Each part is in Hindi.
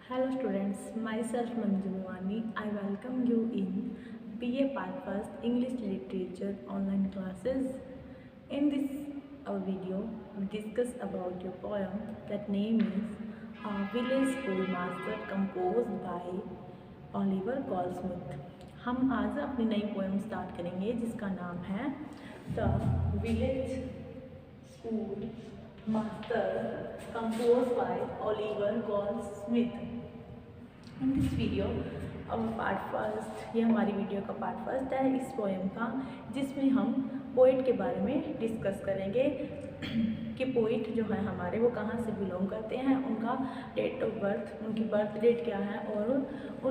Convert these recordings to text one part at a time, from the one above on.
Hello students, myself Manju Wani. I welcome you in BA Part First English Literature online classes. In this video, we discuss about your poem that name is Village Schoolmaster composed by Oliver Goldsmith. हम आज अपनी नई पोएम स्टार्ट करेंगे जिसका नाम है the village school master composed by Oliver Goldsmith. In this video अब पार्ट फर्स्ट, ये हमारी वीडियो का पार्ट फर्स्ट है इस पोएम का, जिसमें हम पोइट के बारे में डिस्कस करेंगे कि पोइट जो है हमारे वो कहाँ से बिलोंग करते हैं, उनका डेट ऑफ बर्थ, उनकी बर्थ डेट क्या है और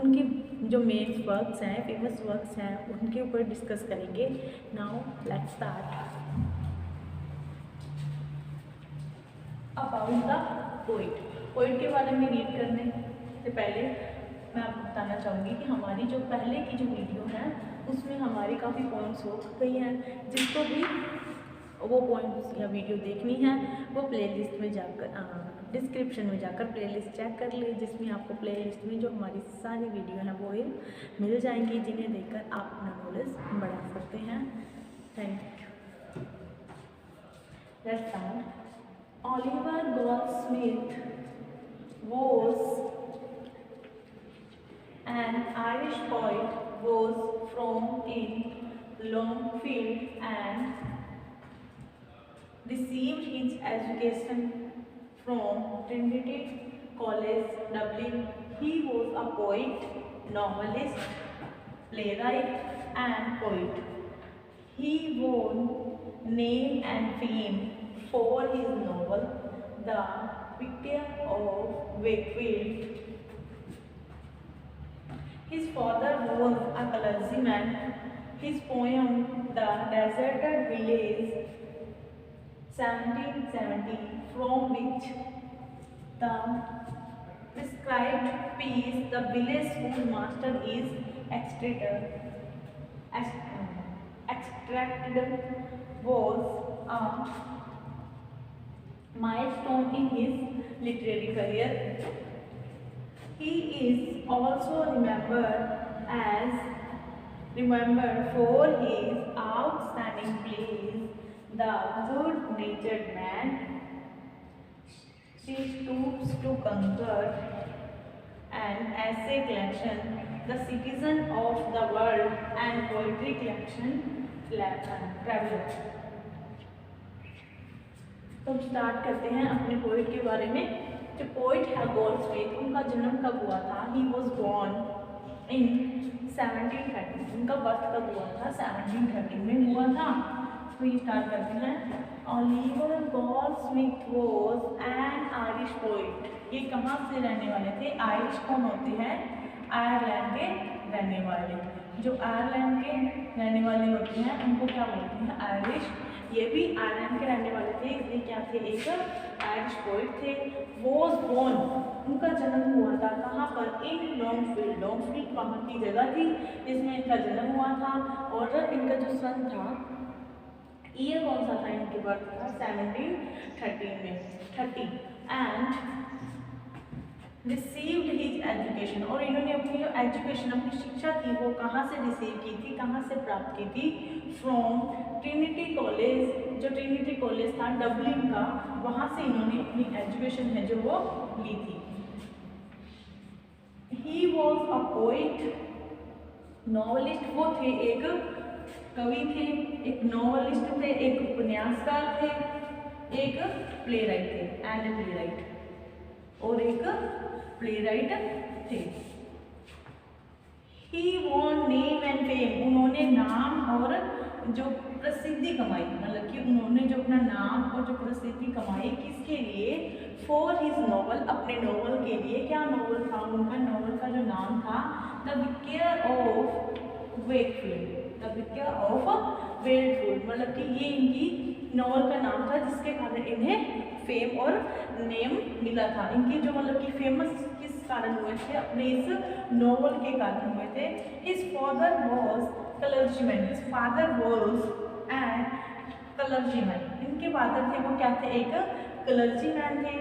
उनकी जो मेन वर्क्स हैं, फेमस वर्क्स हैं, उनके ऊपर डिस्कस करेंगे. Now let's start. About the poet के बारे में रीड करने से पहले मैं आपको बताना चाहूँगी कि हमारी जो पहले की जो वीडियो है उसमें हमारी काफ़ी पॉइंट्स हो गई हैं. जिसको भी वो पॉइंट्स या वीडियो देखनी है वो प्लेलिस्ट में जाकर डिस्क्रिप्शन में जाकर प्लेलिस्ट चेक कर ले, जिसमें आपको प्लेलिस्ट में जो हमारी सारी वीडियो हैं वो मिल जाएंगी, जिन्हें देखकर आप अपना नॉलेज बढ़ा सकते हैं. Thank you. Let's start. Oliver Goldsmith was an Irish poet, was from in Longfield and received his education from Trinity College, Dublin. He was a poet, novelist, playwright and poet. He won name and fame for his novel The Vicar of Wakefield. His father was a clergyman. His poem The Deserted Village 1770, from which the prescribed piece The Village Schoolmaster is extracted, was a milestone in his literary career. He is also remembered for his outstanding plays The Good-Natured Man, She Stoops to Conquer, and essay collection The Citizen of the World, and poetry collection Traveler. तो स्टार्ट करते हैं अपने पोइट के बारे में. जो पोइट है गोल्डस्मिथ, उनका जन्म कब हुआ था? He was born in 1730. उनका बर्थ कब हुआ था? 1730 में हुआ था. तो ये स्टार्ट करते हैं. Oliver Goldsmith was an Irish poet. ये कहाँ से रहने वाले थे? आयरिश कौन होते हैं? आयरलैंड के रहने वाले. जो आयरलैंड के रहने वाले होते हैं उनको क्या बोलते हैं? आयरिश. ये भी आयरलैंड के रहने वाले थे, इसलिए क्या थे? एक आयरिश पोइट थे. वॉज बोर्न, उनका जन्म हुआ था कहाँ पर? इन लॉन्गफील्ड. लॉन्गफील्ड वहाँ की जगह थी जिसमें इनका जन्म हुआ था. और इनका जो सन था, ईयर कौन सा था इनके बर्थ का? 1713 में 30. एंड रिसीव्ड हिज एजुकेशन, और इन्होंने अपनी जो एजुकेशन, अपनी शिक्षा थी वो कहाँ से रिसीव की थी, कहाँ से प्राप्त की थी? From Trinity college. जो ट्रिनिटी कॉलेज था डबलिन का, वहाँ से इन्होंने अपनी एजुकेशन है जो वो ली थी. He was a poet, novelist. वो थे एक कवि थे, एक नॉवलिस्ट थे, एक उपन्यासकार थे, एक प्लेराइट थे एंड प्लेराइट, और एक प्लेराइट थे. He won name and fame. उन्होंने नाम और जो प्रसिद्धि कमाई, मतलब कि उन्होंने जो अपना नाम और जो प्रसिद्धि कमाई किसके लिए? फॉर हिज नॉवल, अपने नॉवल के लिए. क्या नॉवल था उनका? नॉवल का जो नाम था the vicar of Wakefield. The vicar of Wakefield, मतलब कि ये इनकी नॉवल का नाम था जिसके कारण इन्हें फेम और नेम मिला था. इनकी जो मतलब कि फेमस किस कारण हुए थे? अपने इस नॉवल के कारण हुए थे. His father was clergyman. His father was an clergyman. इनके फादर थे वो क्या थे? एक क्लर्जीमैन थे.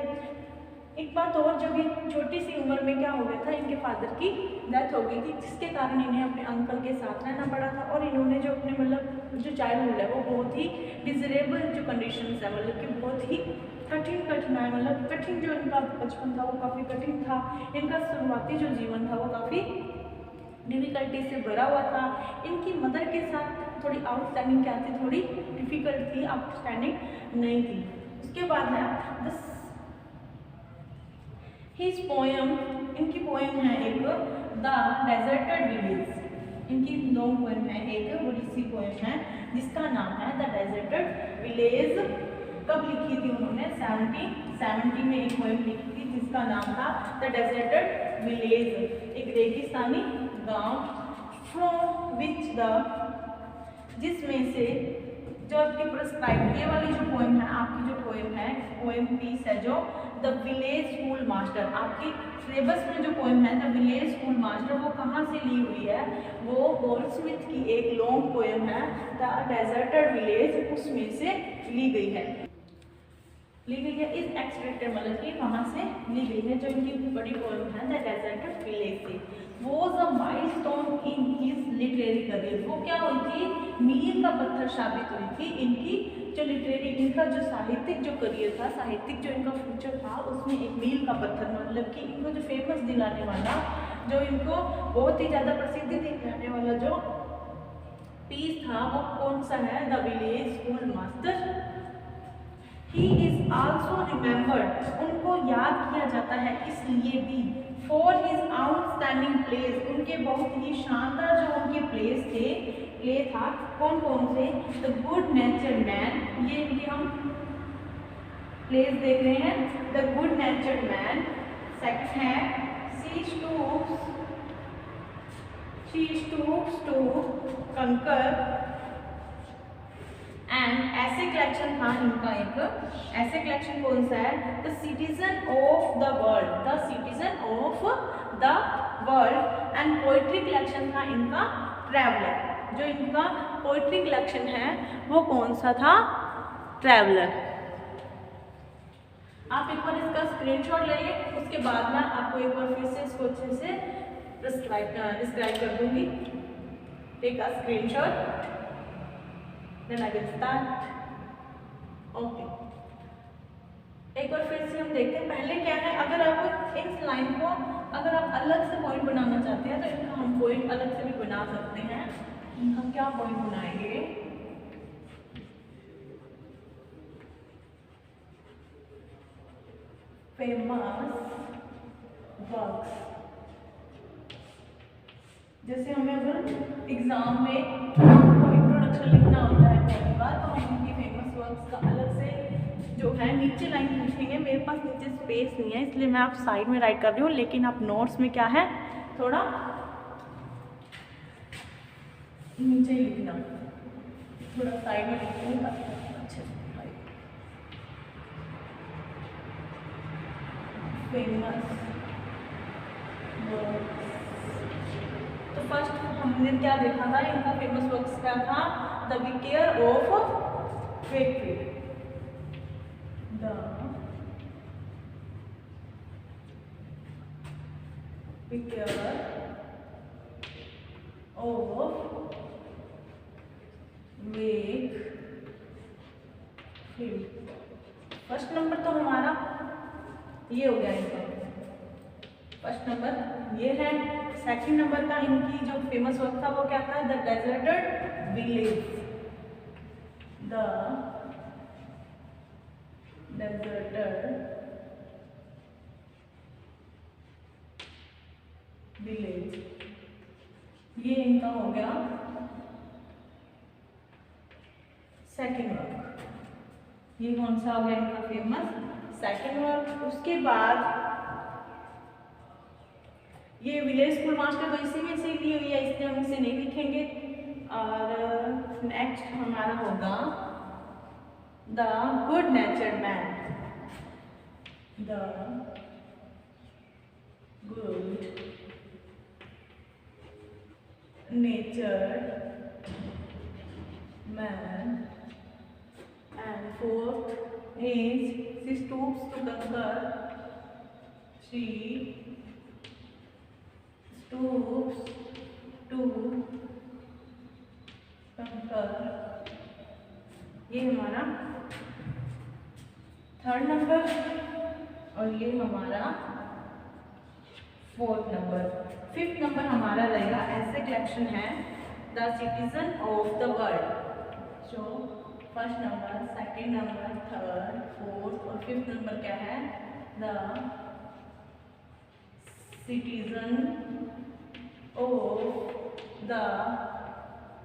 एक बात और, जब ये छोटी सी उम्र में क्या हो गया था, इनके फादर की डेथ हो गई थी, जिसके कारण इन्हें अपने अंकल के साथ रहना पड़ा था। और इन्होंने जो अपने मतलब जो चाइल्डहुड है वो बहुत ही डिजरेबल जो कंडीशंस है, मतलब कि बहुत ही कठिनाई, मतलब कठिन जो इनका बचपन था वो काफ़ी कठिन था। इनका शुरुआती जो जीवन था वो काफ़ी डिफ़िकल्टी से भरा हुआ था। इनकी मदर के साथ थोड़ी आउटस्टैंडिंग क्या थी, थोड़ी डिफ़िकल्ट थी, आउटस्टैंडिंग नहीं थी। उसके बाद है हिज पोएम, इनकी पोएम है एक द डेजर्टेड विलेज। इनकी लॉन्ग पोएम है, एक बड़ी सी पोएम है जिसका नाम है द डेजर्टेड विलेज। कब लिखी थी उन्होंने? 1770 में एक पोएम लिखी थी जिसका नाम था द डेजर्टेड विलेज, एक रेगिस्तानी गांव। फ्रॉम विच द, जिसमें से जो आपकी प्रिस्क्राइब, ये वाली जो पोएम है, आपकी जो पोएम है, पोएम पीस है जो द विलेज स्कूल मास्टर, आपकी सिलेबस में जो पोएम है द विलेज स्कूल मास्टर, वो कहाँ से ली हुई है? वो गोल्डस्मिथ की एक लॉन्ग पोएम है द डेजर्टेड विलेज, उसमें से ली गई है। इस एक्सट्रैक्टेड, मतलब कि वहाँ से ली गई है। जो इनकी बड़ी पोएम है द डेजर्टेड विलेज से, was a milestone in his literary career. वो क्या हुई थी? मील का पत्थर साबित हुई थी इनकी जो लिटरेरी, इनका जो साहित्यिक जो करियर था, साहित्यिक जो इनका फ्यूचर था, उसमें एक मील का पत्थर, मतलब कि इनको जो फेमस दिलाने वाला, जो इनको बहुत ही ज़्यादा प्रसिद्धि दिलाने वाला जो पीस था, वो कौन सा है? The village school master. He is also remembered, उनको याद किया जाता है इसलिए भी, for his outstanding plays, उनके बहुत ही शानदार जो उनके प्लेस थे, प्ले था, कौन कौन से? द गुड नेचर्ड मैन, ये हम प्लेस देख रहे हैं, the good natured man. Second है she stoops to conquer, and ऐसे कलेक्शन था इनका एक, ऐसे कलेक्शन कौन सा है? The citizen of the world, the citizen of the world. And poetry collection था इनका ट्रैवलर। जो इनका पोइट्री कलेक्शन है वो कौन सा था? ट्रैवलर। आप एक बार इसका स्क्रीनशॉट ले लें, उसके बाद मैं आपको एक बार फिर से इसको अच्छे से डिस्क्राइब कर दूंगी। Take a screenshot, then I will start. Okay. एक बार फिर से हम देखते हैं पहले क्या है। अगर आप इस लाइन को अगर आप अलग से पॉइंट बनाना चाहते हैं तो इनका हम पॉइंट अलग से भी बना सकते हैं। हम क्या पॉइंट बनाएंगे? Famous works. जैसे हमें अगर एग्जाम में इंट्रोडक्शन लिखना होता है पहली बार, तो हम उनकी फेमस वर्क्स का अलग से जो है नीचे लाइन लिखेंगे। मेरे पास नीचे स्पेस नहीं है इसलिए मैं आप साइड में राइट कर रही हूँ, लेकिन आप नोट्स में क्या है थोड़ा नीचे ही लिखना, थोड़ा साइड में लिखूँगा अच्छे से। फेमस वर्क्स, तो फर्स्ट हमने क्या देखा था? इनका फेमस वर्क्स क्या था? The vicar of Wakefield, the vicar of Wakefield. First number तो हमारा ये हो गया इनका, फर्स्ट नंबर ये है। सेकंड नंबर का इनकी जो फेमस वर्क था वो क्या था? The deserted village, the deserted village, ये इनका हो गया सेकंड वर्क। ये कौन सा हो गया इनका फेमस सेकंड वर्क। उसके बाद ये विलेज स्कूल मास्टर तो इसी में से ली हुई है, इसलिए हम इसे नहीं लिखेंगे। और नेक्स्ट हमारा होगा the good natured man, the good natured man. And fourth is she stoops to conquer she stoops to conquer, ये हमारा थर्ड नंबर और ये हमारा फोर्थ नंबर। फिफ्थ नंबर हमारा रहेगा ऐसे कलेक्शन है the citizen of the world. जो first number, second number, third, fourth और फिफ्थ नंबर क्या है? The citizen of the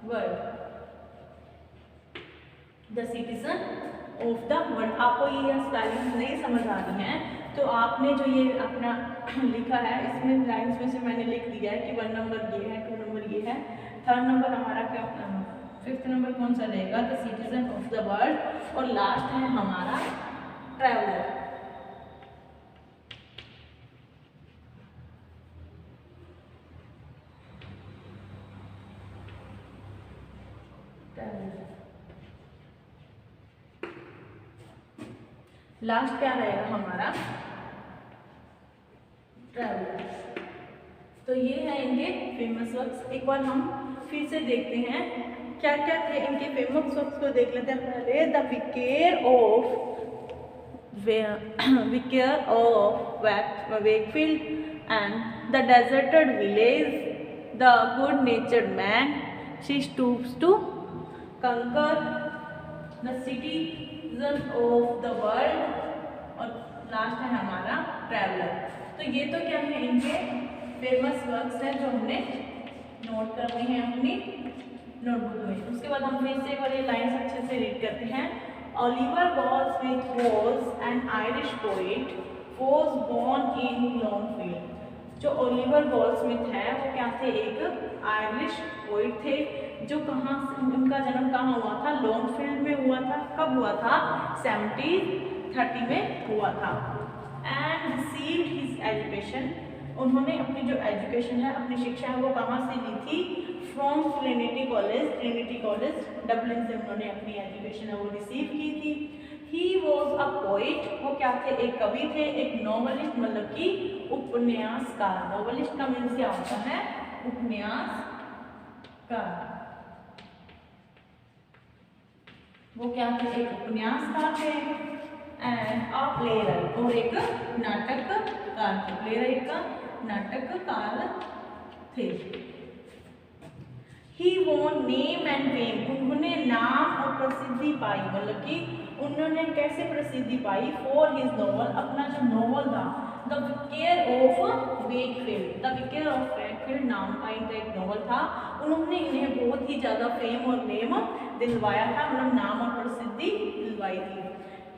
world, the citizen of the world. आपको ये स्पेलिंग नहीं समझ आ रही है तो आपने जो ये अपना लिखा है इसमें लाइन्स में से मैंने लिख दिया है कि 1 नंबर ये है, 2 नंबर ये है, थर्ड नंबर हमारा क्या, फिफ्थ नंबर कौन सा रहेगा? The citizen of the world और लास्ट है हमारा ट्रैवलर। लास्ट क्या रहेगा हमारा? ट्रैवलर। तो ये है इनके फेमस वर्क्स। एक बार हम फिर से देखते हैं क्या क्या थे इनके फेमस वर्क्स को देख लेते हैं पहले। The vicar of Wakefield and the deserted village, the good natured man, she stoops to conquer, the citizen of the world और लास्ट है हमारा ट्रैवलर। तो ये तो क्या है इनके फेमस वर्क्स हैं जो हमने नोट करने हैं अपनी नोटबुक में। उसके बाद हम फिर से एक बार ये लाइन्स अच्छे से रीड करते हैं। Oliver Goldsmith was an Irish poet, was born in Longfield. जो ओलिवर गोल्डस्मिथ है वो क्या थे? एक आयरिश पोएट थे जो कहाँ, उनका जन्म कहाँ हुआ था? लॉन्गफील्ड में हुआ था। कब हुआ था? 1730 में हुआ था। एंड रिसीव्ड हिज एजुकेशन, उन्होंने अपनी जो एजुकेशन है, अपनी शिक्षा है वो कहाँ से ली थी? फ्रॉम ट्रिनिटी कॉलेज डबलिन से उन्होंने अपनी एजुकेशन है वो रिसीव की थी। ही वॉज अ पोइट, वो क्या थे? एक कवि थे। एक नॉवलिस्ट मतलब कि उपन्यासकार। नॉवलिस्ट का मीन्स क्या होता है? उपन्यासकार। वो क्या थे? एक उपन्यासकार थे। एंड अ प्लेराइट, और एक नाटककार थे। प्लेराइट का नाटककार थे। He won name and fame, उन्होंने नाम और प्रसिद्धि पाई, मतलब कि उन्होंने कैसे प्रसिद्धि पाई? फॉर हिज नॉवल, अपना जो नॉवल था the vicar of Wakefield. The vicar of Wakefield नाम का इनका एक नॉवल था। उन्होंने इन्हें बहुत ही ज़्यादा फेम और नेम दिलवाया था, मतलब नाम और प्रसिद्धि दिलवाई थी।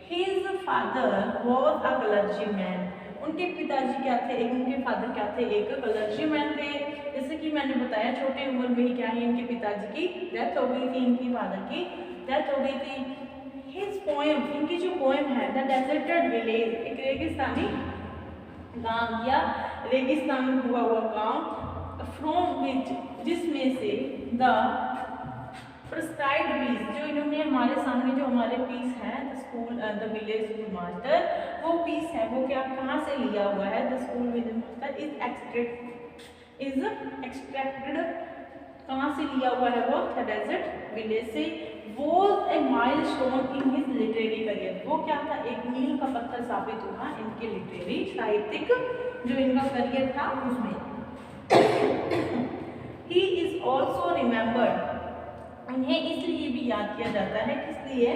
His father was a clergyman, उनके पिताजी क्या थे? उनके फादर क्या थे? एक क्लर्जीमैन थे। जैसे कि मैंने बताया छोटे उम्र में ही क्या है इनके पिताजी की डेथ हो गई थी, इनकी फादर की डेथ हो गई थी। हिज पोएम, इनकी जो पोएम है द डेजर्टेड विलेज, एक रेगिस्तानी गांव या रेगिस्तान में हुआ गांव, फ्रॉम विच, जिसमें से द प्रिस्क्राइब्ड पीस, जो इन्होंने हमारे सामने जो हमारे पीस है द विलेज स्कूल मास्टर, वो पीस है वो क्या कहाँ से लिया हुआ है? The school village master is extracted, कहाँ से लिया हुआ है? वो द डेजर्ट विलेज से। Was a milestone in his literary career, वो क्या था? एक मील का पत्थर साबित हुआ इनके लिटरेरी साहित्यिक जो इनका करियर था उसमें। ही इज ऑल्सो रिमेंबर्ड, उन्हें इसलिए भी याद किया जाता है, किस लिए?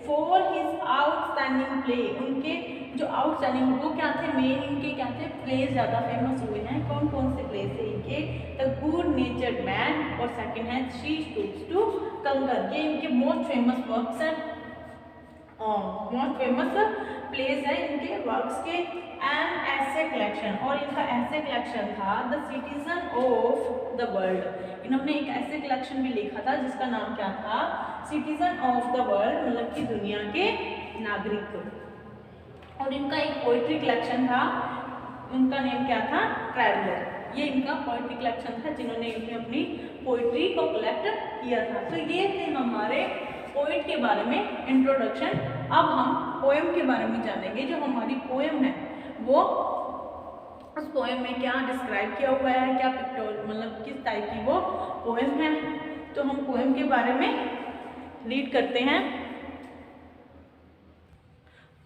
फॉर हिज आउटस्टैंडिंग प्ले, उनके जो आउटस्टैंडिंग वो क्या थे? मेन इनके क्या थे? प्लेस ज़्यादा फेमस हुए हैं। कौन कौन से प्लेस थे इनके? द गुड नेचर्ड मैन और सेकंड है शी स्टूप्स टू कंकर। ये इनके मोस्ट फेमस वर्क्स हैं, मोस्ट फेमस प्लेस है इनके वर्क्स के। एंड ऐसे कलेक्शन, और इनका ऐसे कलेक्शन था the citizen of the world. इन्होंने एक ऐसे कलेक्शन भी लिखा था जिसका नाम क्या था? सिटीजन ऑफ द वर्ल्ड, मतलब कि दुनिया के नागरिक। और इनका एक पोइट्री कलेक्शन था, उनका नेम क्या था? ट्रैवलर। ये इनका पोइट्री कलेक्शन था जिन्होंने इसमें अपनी पोइट्री को कलेक्ट किया था। तो ये थे हमारे पोइट के बारे में इंट्रोडक्शन। अब हम पोएम के बारे में जानेंगे। जो हमारी पोएम है वो उस पोएम में क्या डिस्क्राइब किया हुआ है, क्या पिक्टोर मतलब किस टाइप की वो पोएम है। तो हम पोएम के बारे में रीड करते हैं।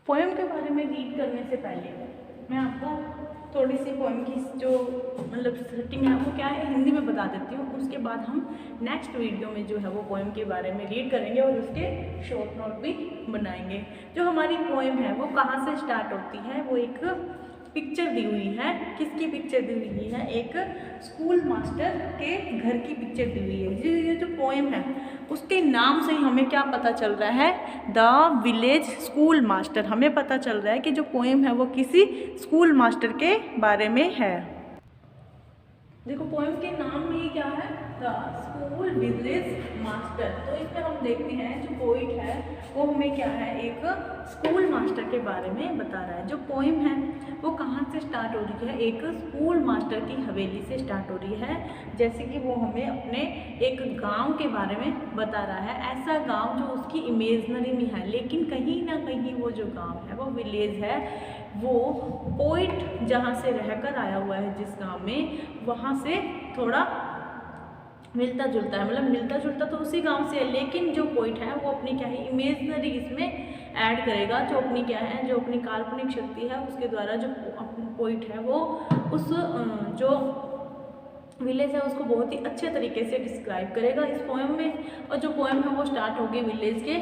पोएम के बारे में रीड करने से पहले मैं आपको थोड़ी सी पोएम की जो मतलब सेटिंग है वो क्या है हिंदी में बता देती हूँ। उसके बाद हम नेक्स्ट वीडियो में जो है वो पोएम के बारे में रीड करेंगे और उसके शॉर्ट नोट भी बनाएंगे। जो हमारी पोएम है वो कहाँ से स्टार्ट होती है, वो एक पिक्चर दी हुई है। किसकी पिक्चर दी हुई है, एक स्कूल मास्टर के घर की पिक्चर दी हुई है। ये जो पोएम है उसके नाम से ही हमें क्या पता चल रहा है, द विलेज स्कूल मास्टर। हमें पता चल रहा है कि जो पोएम है वो किसी स्कूल मास्टर के बारे में है। देखो पोएम के नाम में ही क्या है, द स्कूल विलेज मास्टर। तो इसमें हम देखते हैं जो पोइट है वो हमें क्या है, एक स्कूल मास्टर के बारे में बता रहा है। जो पोएम है वो कहाँ से स्टार्ट हो रही है, एक स्कूल मास्टर की हवेली से स्टार्ट हो रही है। जैसे कि वो हमें अपने एक गांव के बारे में बता रहा है, ऐसा गांव जो उसकी इमेजनरी में है, लेकिन कहीं ना कहीं वो जो गांव है वो विलेज है। वो पोइट जहाँ से रहकर आया हुआ है जिस गांव में, वहाँ से थोड़ा मिलता जुलता है, मतलब मिलता जुलता तो उसी गांव से है, लेकिन जो पोइट है वो अपनी क्या है इमेजनरी इसमें ऐड करेगा। जो अपनी क्या है, जो अपनी काल्पनिक शक्ति है उसके द्वारा जो पोइट है वो उस जो विलेज है उसको बहुत ही अच्छे तरीके से डिस्क्राइब करेगा इस पोएम में। और जो पोएम है वो स्टार्ट होगी विलेज के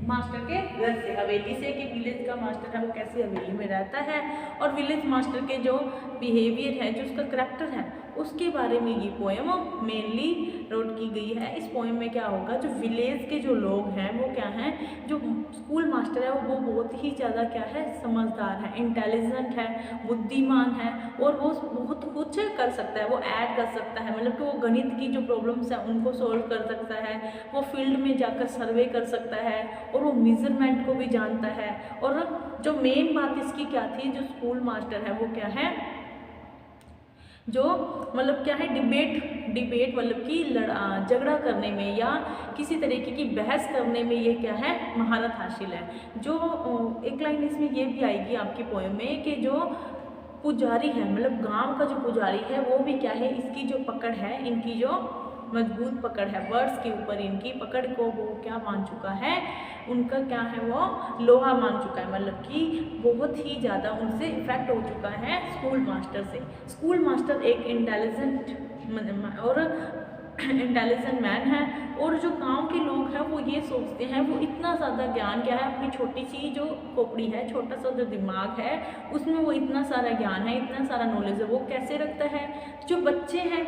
मास्टर के घर से, हवेली से, कि विलेज का मास्टर है वो कैसे हवेली में रहता है और विलेज मास्टर के जो बिहेवियर है, जो उसका करैक्टर है, उसके बारे में ये पोएम मेनली रोट की गई है। इस पोएम में क्या होगा, जो विलेज के जो लोग हैं वो क्या हैं, जो स्कूल मास्टर है वो बहुत ही ज़्यादा क्या है, समझदार है, इंटेलिजेंट है, बुद्धिमान है और वो बहुत कुछ कर सकता है, वो ऐड कर सकता है, मतलब कि वो गणित की जो प्रॉब्लम्स है उनको सॉल्व कर सकता है, वो फील्ड में जाकर सर्वे कर सकता है और वो मेजरमेंट को भी जानता है। और जो मेन बात इसकी क्या थी, जो स्कूल मास्टर है वो क्या है, जो मतलब क्या है डिबेट मतलब कि झगड़ा करने में या किसी तरीके की बहस करने में ये क्या है, महारत हासिल है। जो एक लाइन इसमें ये भी आएगी आपकी पोएम में कि जो पुजारी है, मतलब गांव का जो पुजारी है वो भी क्या है, इसकी जो पकड़ है, इनकी जो मजबूत पकड़ है, वर्ड्स के ऊपर इनकी पकड़ को वो क्या मान चुका है, उनका क्या है वो लोहा मान चुका है, मतलब कि बहुत ही ज़्यादा उनसे इफेक्ट हो चुका है स्कूल मास्टर से। स्कूल मास्टर एक इंटेलिजेंट मैन है और जो गांव के लोग हैं वो ये सोचते हैं, वो इतना ज़्यादा ज्ञान क्या है, अपनी छोटी सी जो खोपड़ी है, छोटा सा जो दिमाग है उसमें वो इतना सारा ज्ञान है, इतना सारा नॉलेज है, वो कैसे रखता है। जो बच्चे हैं,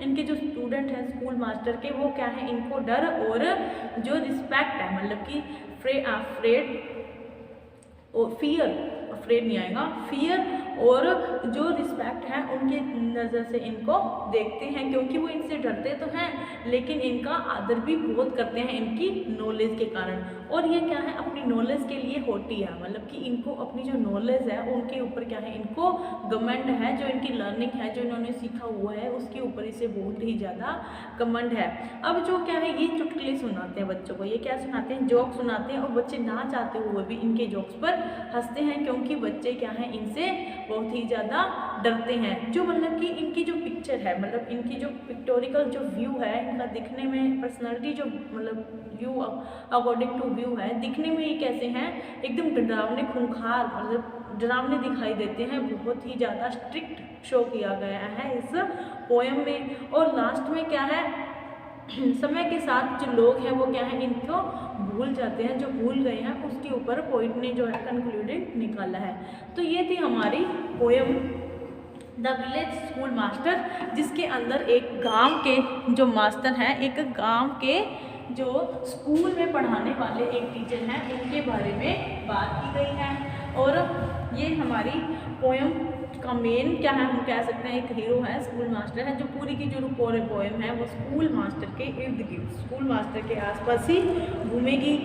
इनके जो स्टूडेंट हैं स्कूल मास्टर के, वो क्या है, इनको डर और जो रिस्पेक्ट है, मतलब कि फियर नहीं आएगा, फियर और जो रिस्पेक्ट है उनके नज़र से इनको देखते हैं, क्योंकि वो इनसे डरते तो हैं लेकिन इनका आदर भी बहुत करते हैं इनकी नॉलेज के कारण। और ये क्या है, अपनी नॉलेज के लिए होती है, मतलब कि इनको अपनी जो नॉलेज है उनके ऊपर क्या है, इनको घमंड है, जो इनकी लर्निंग है, जो इन्होंने सीखा हुआ है उसके ऊपर इसे बहुत ही ज़्यादा घमंड है। अब जो क्या है, ये चुटकुले सुनाते हैं बच्चों को, ये क्या सुनाते हैं, जोक सुनाते हैं और बच्चे ना चाहते हुए भी इनके जोक्स पर हंसते हैं, क्योंकि बच्चे क्या हैं, इनसे बहुत ही ज़्यादा डरते हैं। जो मतलब कि इनकी जो पिक्चर है, मतलब इनकी जो पिक्टोरिकल जो व्यू है, इनका दिखने में पर्सनालिटी जो मतलब व्यू अकॉर्डिंग टू व्यू है, दिखने में ये कैसे हैं, एकदम डरावने, खूंखार, मतलब डरावने दिखाई देते हैं। बहुत ही ज़्यादा स्ट्रिक्ट शो किया गया है इस पोएम में। और लास्ट में क्या है, समय के साथ जो लोग हैं वो क्या है, इनको भूल जाते हैं, जो भूल गए हैं उसके ऊपर पोइट ने जो है कंक्लूडेड निकाला है। तो ये थी हमारी poem the village school master, जिसके अंदर एक गांव के जो मास्टर हैं, एक गांव के जो स्कूल में पढ़ाने वाले एक टीचर हैं, उनके बारे में बात की गई है। और ये हमारी पोएम का मेन क्या है, हम कह सकते हैं एक हीरो है, स्कूल मास्टर है, जो पूरी की जो पूरे पोएम है वो स्कूल मास्टर के इर्द गिर्द, स्कूल मास्टर के आसपास ही घूमेगी।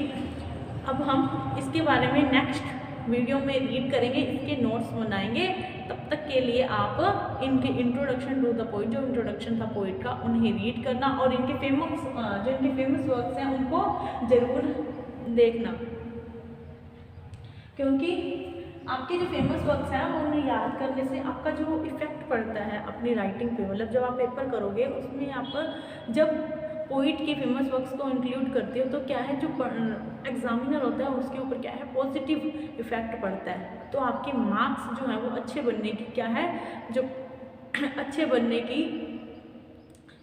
अब हम इसके बारे में नेक्स्ट वीडियो में रीड करेंगे, इसके नोट्स बनाएंगे। तब तक के लिए आप इनके इंट्रोडक्शन टू द पोइट, जो इंट्रोडक्शन था पोइट का, उन्हें रीड करना और इनके फेमस वर्क्स हैं उनको ज़रूर देखना, क्योंकि आपके जो फेमस वर्क्स हैं वो उन्हें याद करने से आपका जो इफ़ेक्ट पड़ता है अपनी राइटिंग पे, मतलब जब आप पेपर करोगे उसमें आप जब पोइट के फेमस वर्क्स को इंक्लूड करते हो तो क्या है, जो एग्जामिनर होता है उसके ऊपर क्या है, पॉजिटिव इफेक्ट पड़ता है। तो आपके मार्क्स जो हैं वो अच्छे बनने की क्या है, जो अच्छे बनने की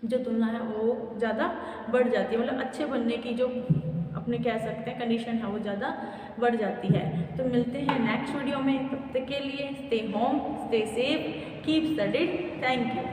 जो तुलना है वो ज़्यादा बढ़ जाती है, मतलब अच्छे बनने की जो अपने कह सकते हैं कंडीशन है वो ज़्यादा बढ़ जाती है। तो मिलते हैं नेक्स्ट वीडियो में, तब तक के लिए stay home, stay safe, keep studied. Thank you.